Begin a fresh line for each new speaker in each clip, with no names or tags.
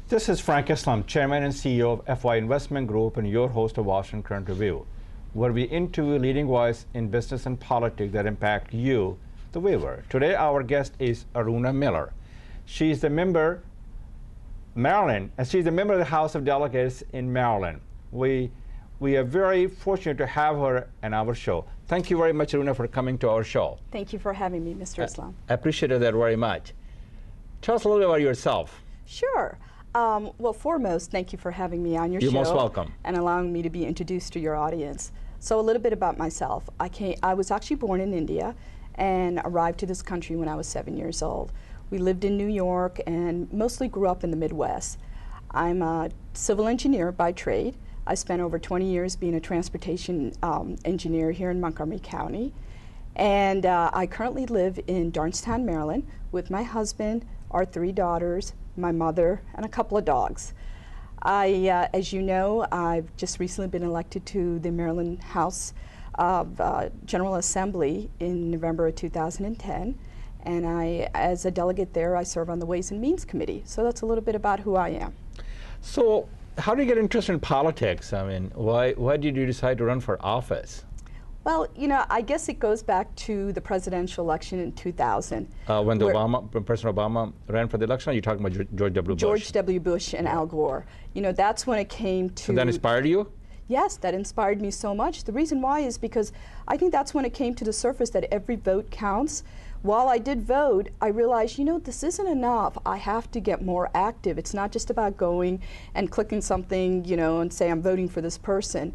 This is Frank Islam, Chairman and CEO of FY Investment Group and your host of Washington Current Review, where we interview leading voices in business and politics that impact you, the viewer. Today our guest is Aruna Miller. She's the member Maryland, and she's a member of the House of Delegates in Maryland. We are very fortunate to have her in our show. Thank you very much, Aruna, for coming to our show.
Thank you for having me, Mr. Islam.
I appreciate that very much. Tell us a little bit about yourself.
Sure. Well, foremost, thank you for having me on your show.
You're most welcome.
And allowing me to be introduced to your audience. So a little bit about myself. I was actually born in India and arrived to this country when I was 7 years old. We lived in New York and mostly grew up in the Midwest. I'm a civil engineer by trade. I spent over 20 years being a transportation engineer here in Montgomery County. And I currently live in Darnestown, Maryland with my husband, our 3 daughters, my mother, and a couple of dogs. As you know, I've just recently been elected to the Maryland House of General Assembly in November of 2010. And as a delegate there, I serve on the Ways and Means Committee. So that's a little bit about who I am.
So how do you get interested in politics? I mean, why did you decide to run for office?
Well, you know, I guess it goes back to the presidential election in 2000.
When President Obama ran for the election, you're talking about George W. Bush?
George W. Bush and Al Gore. You know, that's when it came to...
So that inspired you?
Yes, that inspired me so much. The reason why is because I think that's when it came to the surface that every vote counts. While I did vote, I realized, you know, this isn't enough. I have to get more active. It's not just about going and clicking something, you know, and say I'm voting for this person.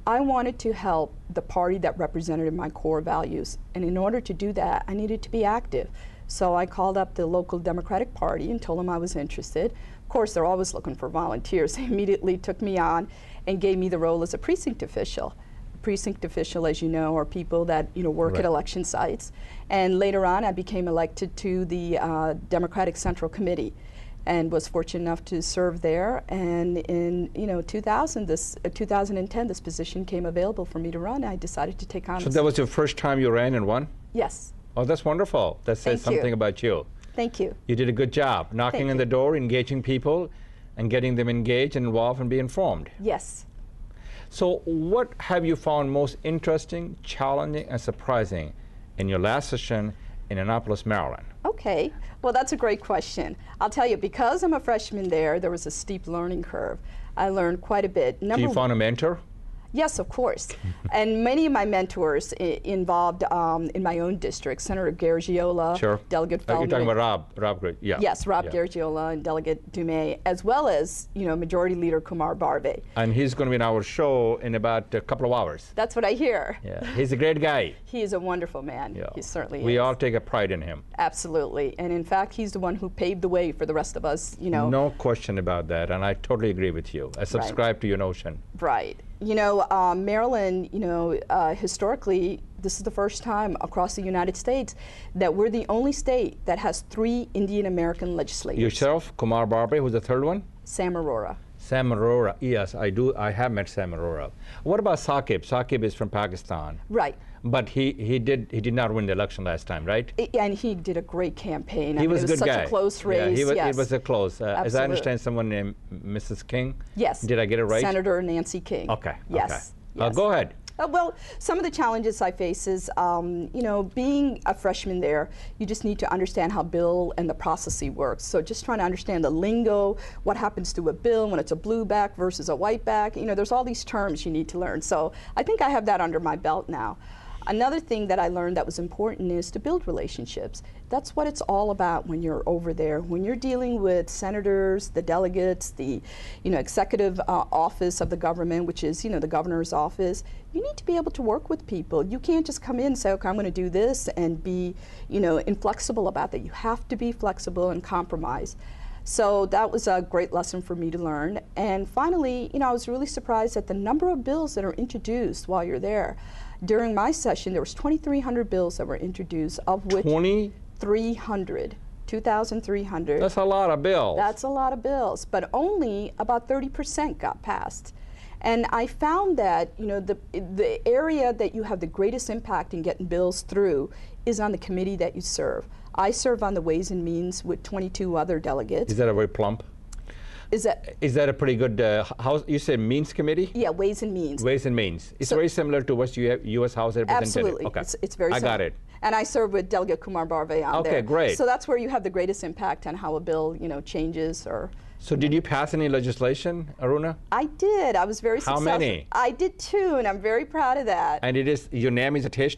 I wanted to help the party that represented my core values. And in order to do that, I needed to be active. So I called up the local Democratic Party and told them I was interested. Of course, they're always looking for volunteers. They immediately took me on and gave me the role as a precinct official. Precinct official, as you know, are people that work at election sites. And later on, I became elected to the Democratic Central Committee, and was fortunate enough to serve there. And in 2010, this position came available for me to run. I decided to take on.
So that was your first time you ran and won?
Yes.
Oh, that's wonderful. That says something about you.
Thank you.
You did a good job, knocking on the door, engaging people, and getting them engaged and involved and be informed.
Yes.
So what have you found most interesting, challenging, and surprising in your last session in Annapolis, Maryland?
Okay, well, that's a great question. I'll tell you, because I'm a freshman there was a steep learning curve. I learned quite a bit.
So you found a mentor?
Yes, of course. And many of my mentors involved in my own district, Senator Garagiola,
sure.
Delegate Feldman.
You're talking about Rob, yeah.
Yes, Rob Garagiola and Delegate Dumais, as well as, Majority Leader Kumar Barbe.
And he's going to be in our show in about a couple of hours.
That's what I hear.
Yeah, he's a great guy.
He is a wonderful man. Yeah. He certainly is.
We all take a pride in him.
Absolutely. And in fact, he's the one who paved the way for the rest of us,
No question about that, and I totally agree with you. I subscribe to your notion.
Right. Maryland, historically, this is the first time across the United States that we're the only state that has 3 Indian American legislators.
Yourself, Kumar Barbe, who's the third one?
Sam Arora.
Sam Arora, yes, I do. I have met Sam Arora. What about Saqib? Saqib is from Pakistan.
Right.
But he did not win the election last time, right?
And he did a great campaign.
He was a good guy.
It was such a close race.
Yeah, it was a close. As I
Absolutely.
understand, someone named Mrs. King.
Yes.
Did I get it right?
Senator Nancy King.
Okay.
Yes.
Okay.
Yes.
Go ahead.
Well, some of the challenges I face is, being a freshman there, you just need to understand how bill and the processing works. So just trying to understand the lingo, what happens to a bill when it's a blue back versus a white back. There's all these terms you need to learn. So I think I have that under my belt now. Another thing that I learned that was important is to build relationships. That's what it's all about when you're over there. When you're dealing with senators, the delegates, the executive office of the government, which is the governor's office, you need to be able to work with people. You can't just come in and say, okay, I'm going to do this and be inflexible about that. You have to be flexible and compromise. So that was a great lesson for me to learn. And finally, I was really surprised at the number of bills that are introduced while you're there. During my session, there was 2,300 bills that were introduced, of which 2,300. That's
a lot of bills.
That's a lot of bills, but only about 30% got passed. And I found that the area that you have the greatest impact in getting bills through is on the committee that you serve. I serve on the Ways and Means with 22 other delegates.
Is that a very plump?
Is
that a pretty good, how you say Means Committee?
Yeah, Ways and Means.
Ways and Means. It's
So,
very similar to what you have U.S. House of Representatives.
absolutely.
Okay.
It's very similar.
I got it.
And I serve with Delegate Kumar Barve on there.
Okay, great.
So that's where you have the greatest impact on how a bill, changes or.
So did you pass any legislation, Aruna?
I did. I was very successful.
How many?
I did 2, and I'm very proud of that.
And your name is attached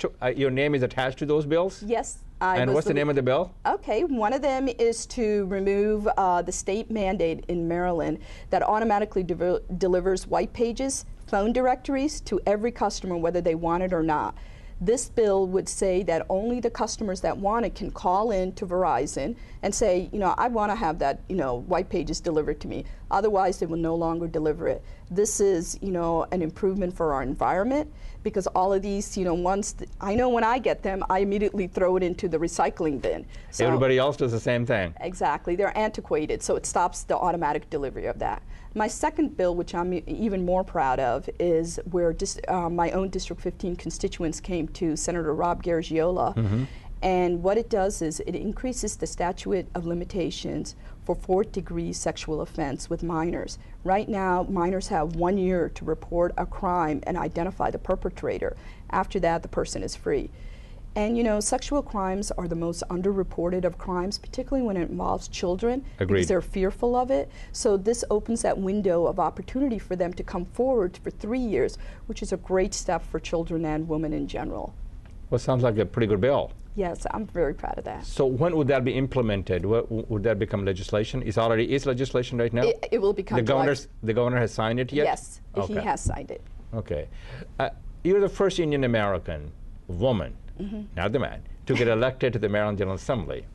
to those bills?
Yes.
And what's the name of the bill?
Okay, one of them is to remove the state mandate in Maryland that automatically delivers white pages, phone directories to every customer, whether they want it or not. This bill would say that only the customers that want it can call in to Verizon and say, I want to have that, white pages delivered to me. Otherwise, they will no longer deliver it. This is, an improvement for our environment because all of these, once I know when I get them, I immediately throw it into the recycling bin. So
everybody else does the same thing.
Exactly. They're antiquated, so it stops the automatic delivery of that. My second bill, which I'm even more proud of, is where my own District 15 constituents came to Senator Rob Garagiola. And what it does is it increases the statute of limitations for 4th-degree sexual offense with minors. Right now, minors have 1 year to report a crime and identify the perpetrator. After that, the person is free. And sexual crimes are the most underreported of crimes, particularly when it involves children.
Agreed.
Because they're fearful of it. So this opens that window of opportunity for them to come forward for 3 years, which is a great step for children and women in general.
Well, sounds like a pretty good bill.
Yes, I'm very proud of that.
So when would that be implemented? Would that become legislation? Is legislation right now?
It will become
the governor has signed it yet?
Yes,
okay.
He has signed it.
Okay. You're the first Indian American woman, not the man, to get elected to the Maryland General Assembly.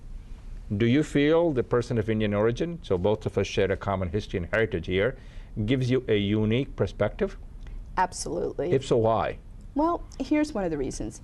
Do you feel the person of Indian origin, so both of us share a common history and heritage here, gives you a unique perspective?
Absolutely.
If so, why?
Well, here's one of the reasons.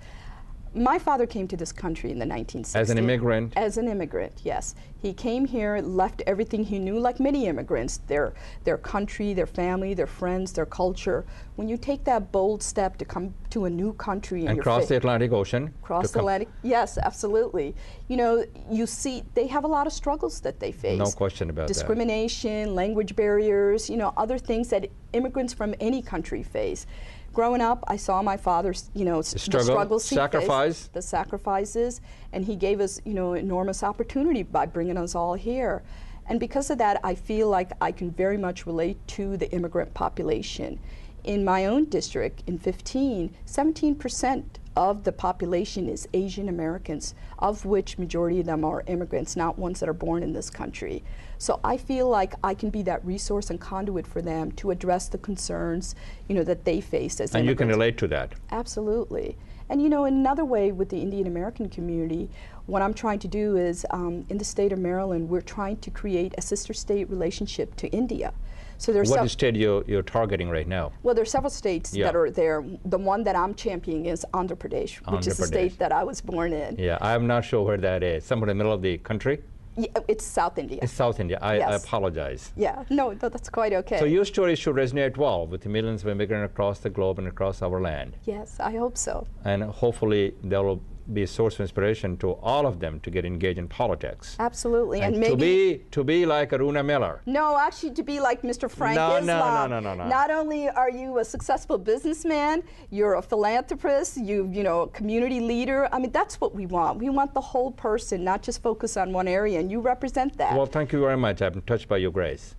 My father came to this country in the 1960s.
As an immigrant?
As an immigrant, yes. He came here, left everything he knew, like many immigrants, their country, their family, their friends, their culture. When you take that bold step to come to a new country
and cross the Atlantic Ocean.
Cross the Atlantic, yes, absolutely. You see they have a lot of struggles that they face.
No question about that.
Discrimination, language barriers, other things that immigrants from any country face. Growing up, I saw my father, the struggles he faced, the sacrifices, and he gave us, enormous opportunity by bringing us all here. And because of that, I feel like I can very much relate to the immigrant population. In my own district, in 15, 17% of the population is Asian Americans, of which majority of them are immigrants, not ones that are born in this country. So I feel like I can be that resource and conduit for them to address the concerns, that they face as immigrants.
And you can relate to that.
Absolutely. And in another way with the Indian American community, what I'm trying to do is, in the state of Maryland, we're trying to create a sister state relationship to India. So there's
what state you're targeting right now?
Well, there are several states that are there. The one that I'm championing is Andhra Pradesh, which is the state that I was born in.
Yeah, I'm not sure where that is. Somewhere in the middle of the country?
Yeah, it's South India.
It's South India. I apologize.
Yeah, no, that's quite okay.
So your story should resonate well with the millions of immigrants across the globe and across our land.
Yes, I hope so.
And hopefully there will be a source of inspiration to all of them to get engaged in politics.
Absolutely.
And maybe to be like Aruna Miller.
No, actually to be like Mr. Frank Islam.
No.
Not only are you a successful businessman, you're a philanthropist, a community leader. I mean, that's what we want. We want the whole person, not just focus on one area, and you represent that.
Well, thank you very much. I've been touched by your grace.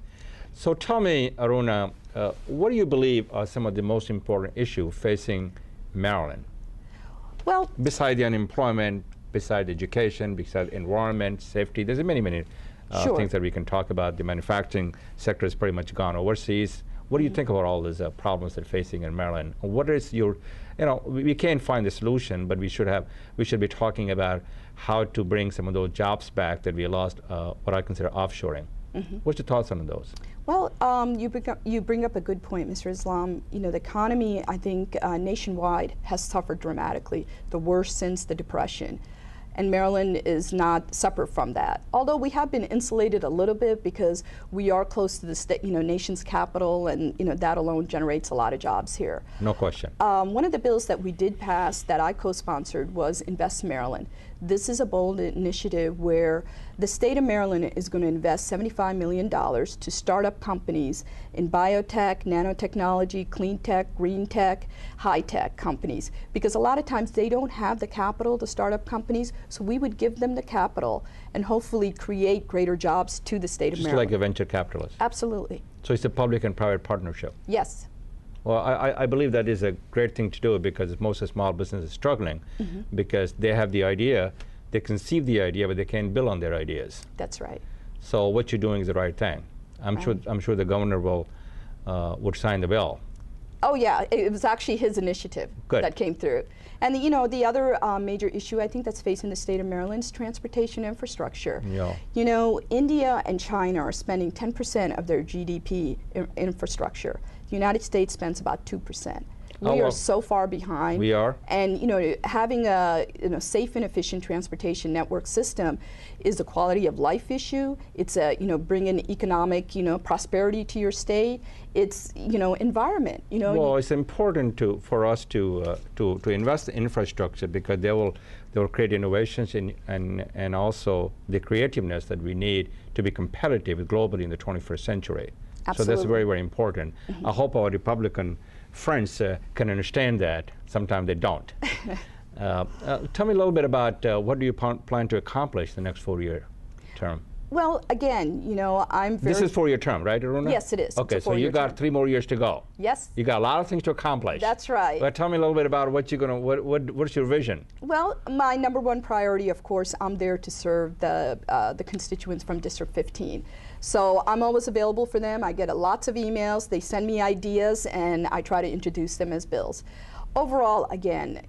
So tell me, Aruna, what do you believe are some of the most important issues facing Maryland?
Well,
beside the unemployment, beside education, beside environment, safety, there's many things that we can talk about. The manufacturing sector has pretty much gone overseas. What do you think about all these problems that are facing in Maryland? What is your, we can't find the solution, but we should be talking about how to bring some of those jobs back that we lost, what I consider offshoring. What's your thoughts on those?
Well, you bring up a good point, Mr. Islam. The economy, I think, nationwide has suffered dramatically, the worst since the Depression. And Maryland is not separate from that. Although we have been insulated a little bit because we are close to the state, nation's capital, and that alone generates a lot of jobs here.
No question.
One of the bills that we did pass that I co-sponsored was Invest Maryland. This is a bold initiative where the state of Maryland is going to invest $75 million to start up companies in biotech, nanotechnology, clean tech, green tech, high tech companies. Because a lot of times they don't have the capital to start up companies, so we would give them the capital and hopefully create greater jobs to the state of Maryland.
Just like a venture capitalist.
Absolutely.
So it's a public and private partnership.
Yes.
Well, I believe that is a great thing to do because most of small businesses are struggling because they have the idea, they conceive the idea, but they can't build on their ideas.
That's right.
So what you're doing is the right thing. I'm sure the governor will would sign the bill.
Oh yeah, it was actually his initiative that came through. And the other major issue I think that's facing the state of Maryland is transportation infrastructure.
Yeah.
You know, India and China are spending 10% of their GDP in infrastructure. The United States spends about 2%. We are so far behind.
We are.
And having a safe and efficient transportation network system is a quality of life issue. It's a bringing economic prosperity to your state. It's environment.
Well, it's important for us to invest in infrastructure because they will create innovations and also the creativeness that we need to be competitive globally in the 21st century.
Absolutely.
So that's very, very important. I hope our Republican friends can understand that. Sometimes they don't. Tell me a little bit about what do you plan to accomplish the next 4-year term?
Well, again, I'm very...
This is 4-year term, right, Aruna?
Yes, it is.
Okay, so you got 3 more years to go.
Yes.
You got a lot of things to accomplish.
That's right.
But tell me a little bit about what you're gonna, what's your vision?
Well, my #1 priority, of course, I'm there to serve the constituents from District 15. So I'm always available for them. I get lots of emails. They send me ideas, and I try to introduce them as bills. Overall, again,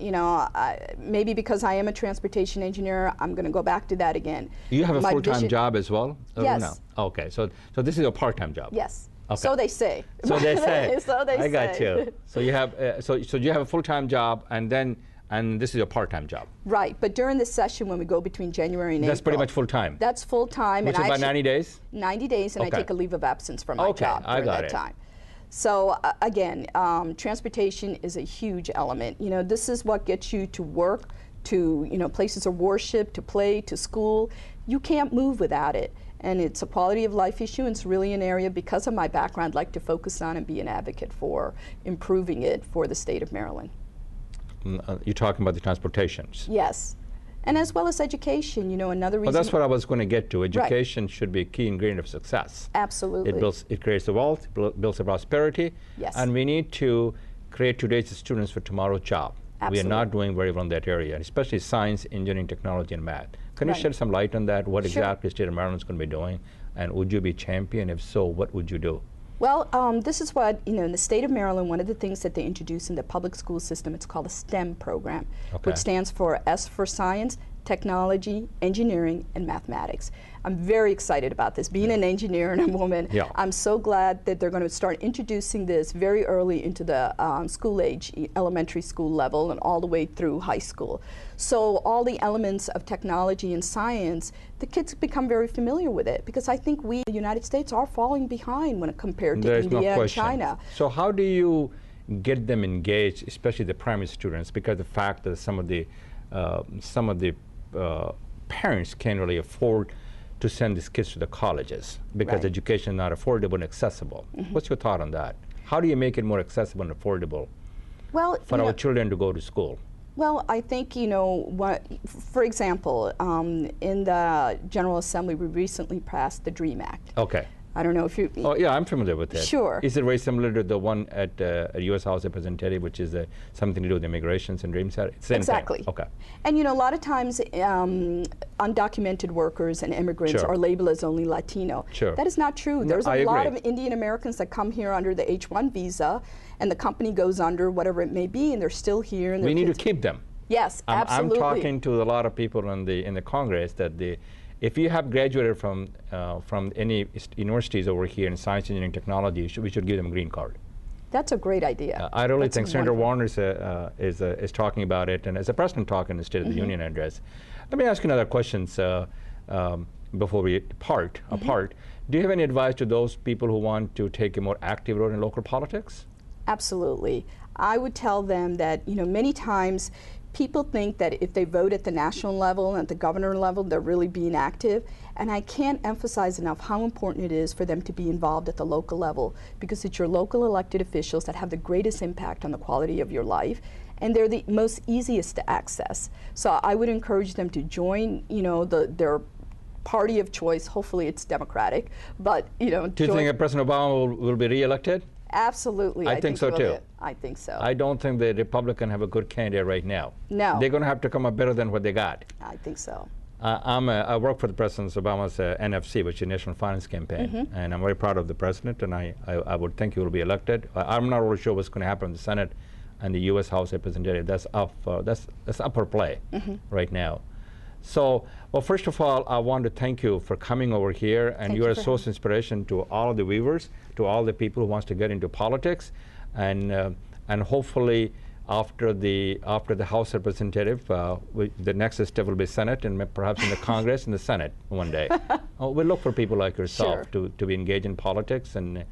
maybe because I am a transportation engineer, I'm going to go back to that again.
You have a full-time job as well?
Yes.
No. Okay, so this is a part-time job?
Yes.
Okay.
So they say.
So they say.
So they say.
I got you. So you have so you have a full-time job, and this is your part-time job.
Right, but during this session when we go between January and April.
That's pretty much full-time.
That's full-time.
Which is about 90 days?
90 days, and I take a leave of absence from my job during that time. So again, transportation is a huge element. This is what gets you to work, to places of worship, to play, to school. You can't move without it. And it's a quality of life issue, and it's really an area, because of my background, I'd like to focus on and be an advocate for improving it for the state of Maryland.
You're talking about the transportations?
Yes. And as well as education, another reason.
Well, that's what I was going to get to. Education should be a key ingredient of success.
Absolutely.
It creates the wealth, builds the prosperity.
Yes.
And we need to create today's students for tomorrow's job.
Absolutely.
We are not doing very well in that area, especially science, engineering, technology, and math. Can you shed some light on that? What exactly the state of Maryland is going to be doing? And would you be a champion? If so, what would you do?
Well, this is what, in the state of Maryland, one of the things that they introduced in the public school system, it's called a STEM program, which stands for S for science, technology, engineering, and mathematics. I'm very excited about this. Being an engineer and a woman, I'm so glad that they're going to start introducing this very early into the school age, elementary school level, and all the way through high school. So all the elements of technology and science, the kids become very familiar with it, because I think we, the United States, are falling behind when compared to India and China.
So how do you get them engaged, especially the primary students, because the fact that some of the parents can't really afford to send these kids to the colleges because education is not affordable and accessible. What's your thought on that? How do you make it more accessible and affordable for our children to go to school?
Well, I think, for example, in the General Assembly, we recently passed the DREAM Act.
Okay.
I don't know if you...
Oh, yeah, I'm familiar with that.
Sure.
Is it very similar to the one at U.S. House of Representatives, which is something to do with immigrations and DREAM Act? Same
exactly.
thing. Okay.
And, a lot of times undocumented workers and immigrants are labeled as only Latino.
Sure.
That is not true. There's a lot of Indian Americans that come here under the H-1 visa, and the company goes under whatever it may be, and they're still here. And
we need to keep them.
Yes, absolutely.
I'm talking to a lot of people in the Congress that if you have graduated from any universities over here in science, engineering, technology, we should give them a green card.
That's a great idea.
I really think Senator Warner is talking about it, and as a president talking in the State of the Union address. Let me ask you another question before we apart. Do you have any advice to those people who want to take a more active role in local politics?
Absolutely. I would tell them that many times people think that if they vote at the national level and at the governor level, they're really being active. And I can't emphasize enough how important it is for them to be involved at the local level, because it's your local elected officials that have the greatest impact on the quality of your life, and they're the most easiest to access. So I would encourage them to join, their party of choice. Hopefully it's Democratic, but
Do you think that President Obama will be re-elected?
Absolutely.
I think so too.
I think so.
I don't think the Republican have a good candidate right now.
No.
They're going to have to come up better than what they got.
I think so.
I work for the President Obama's NFC, which is National Finance Campaign, and I'm very proud of the President, and I would think he will be elected. I'm not really sure what's going to happen in the Senate and the U.S. House Representative. That's upper play right now. So, well, first of all, I want to thank you for coming over here, and you are a source of inspiration to all of the viewers, to all the people who wants to get into politics, and hopefully after the House Representative, the next step will be Senate, and perhaps in the Congress and the Senate one day. We look for people like yourself to be engaged in politics and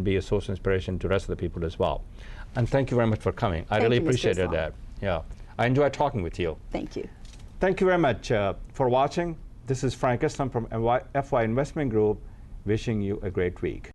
be a source of inspiration to the rest of the people as well. And thank you very much for coming. I really appreciated that. Yeah, I enjoyed talking with you.
Thank you.
Thank you very much for watching. This is Frank Islam from FY Investment Group, wishing you a great week.